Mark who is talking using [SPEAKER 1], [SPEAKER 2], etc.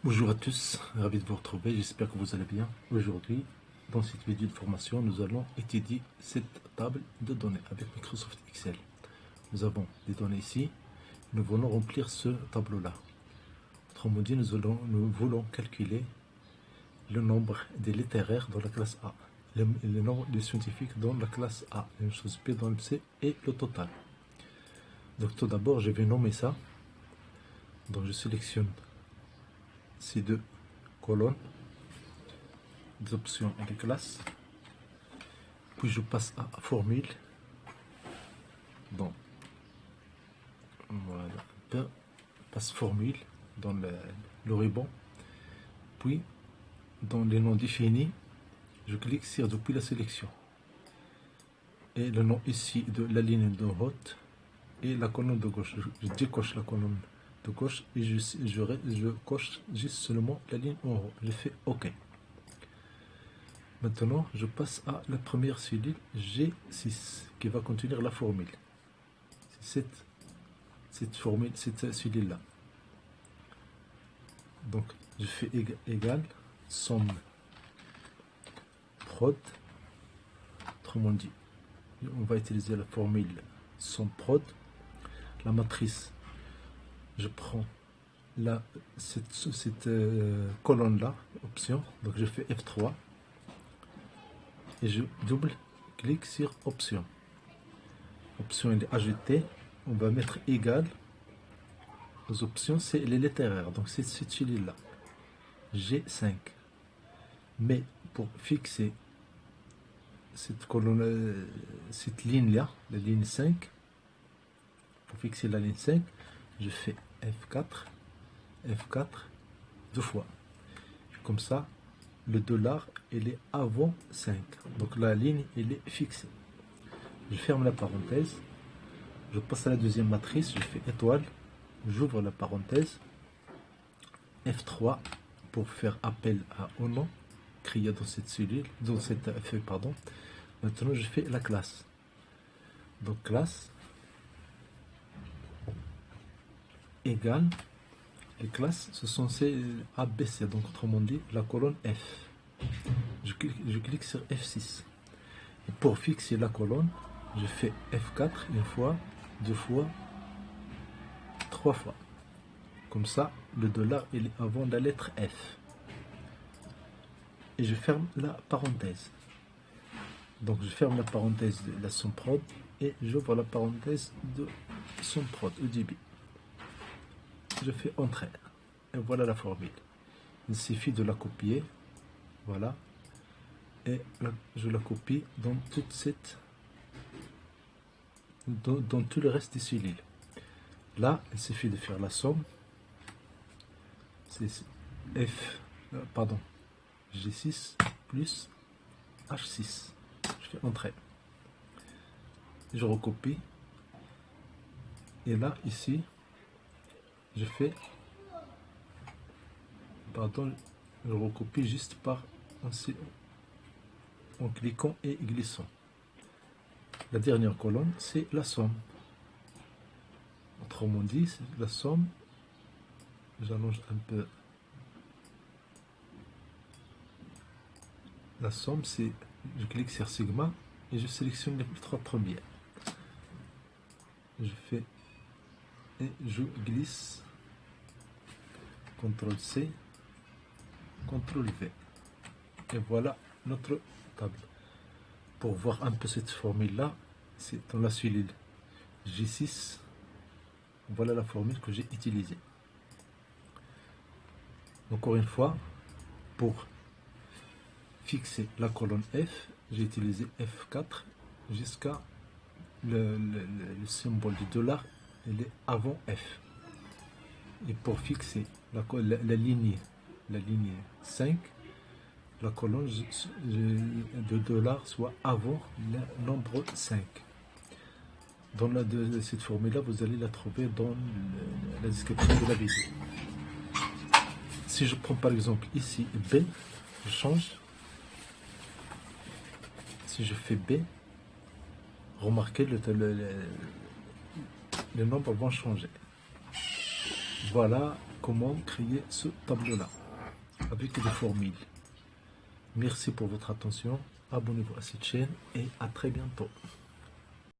[SPEAKER 1] Bonjour à tous, ravi de vous retrouver, j'espère que vous allez bien. Aujourd'hui, dans cette vidéo de formation, nous allons étudier cette table de données avec Microsoft Excel. Nous avons des données ici, nous voulons remplir ce tableau-là. Autrement dit, nous voulons calculer le nombre des littéraires dans la classe A, le nombre des scientifiques dans la classe A, la même chose B dans le C et le total. Donc tout d'abord, je vais nommer ça. Donc je sélectionne ces deux colonnes, des options et des classes. Puis je passe à formule. Donc, voilà, passe formule dans le ruban. Puis, dans les noms définis, je clique sur depuis la sélection. Et le nom ici de la ligne de haute et la colonne de gauche. Je décoche la colonne de gauche et je coche juste seulement la ligne en haut. Je fais OK. Maintenant, je passe à la première cellule G6 qui va contenir la formule. C'est cette formule, cette cellule-là. Donc, je fais égal somme prod. Autrement dit, on va utiliser la formule somme prod. La matrice, je prends cette colonne-là, option. Donc, je fais F3 et je double-clique sur option. Option est ajoutée. On va mettre égal. Les options, c'est les littéraires. Donc, c'est cette cellule-là. G5. Mais pour fixer cette colonne, cette ligne-là, la ligne 5, pour fixer la ligne 5, je fais F4, F4, deux fois. Comme ça, le dollar, il est avant 5. Donc, la ligne, elle est fixée. Je ferme la parenthèse. Je passe à la deuxième matrice. Je fais étoile. J'ouvre la parenthèse. F3 pour faire appel au nom créé dans cette cellule, dans cette feuille, pardon. Maintenant, je fais la classe. Donc, classe égale, les classes, ce sont ces ABC, donc autrement dit, la colonne F. Je clique sur F6. Et pour fixer la colonne, je fais F4 une fois, deux fois, trois fois. Comme ça, le dollar, il est avant la lettre F. Et je ferme la parenthèse. Donc, je ferme la parenthèse de la somme prod et j'ouvre la parenthèse de somme prod, EDB. Je fais Entrée. Et voilà la formule. Il suffit de la copier. Voilà. Et je la copie dans toute cette... dans tout le reste des cellules. Là, il suffit de faire la somme. C'est G6 plus H6. Je fais Entrée. Je recopie. Et là, ici, je fais... je recopie juste en cliquant et glissant. La dernière colonne, c'est la somme. Autrement dit, c'est la somme. J'allonge un peu. La somme, c'est... Je clique sur sigma et je sélectionne les trois premiers. Je fais... Et je glisse. CTRL C. CTRL V. Et voilà notre table. Pour voir un peu cette formule-là, c'est dans la cellule G6. Voilà la formule que j'ai utilisée. Encore une fois, pour fixer la colonne F, j'ai utilisé F4 jusqu'à le symbole du dollar, il est avant F. Et pour fixer la ligne 5, la colonne de dollar soit avant le nombre 5. Dans cette formule-là, vous allez la trouver dans la description de la vidéo. Si je prends par exemple ici B, je change. Si je fais B, remarquez les nombres vont changer. Voilà comment créer ce tableau-là avec des formules. Merci pour votre attention. Abonnez-vous à cette chaîne et à très bientôt.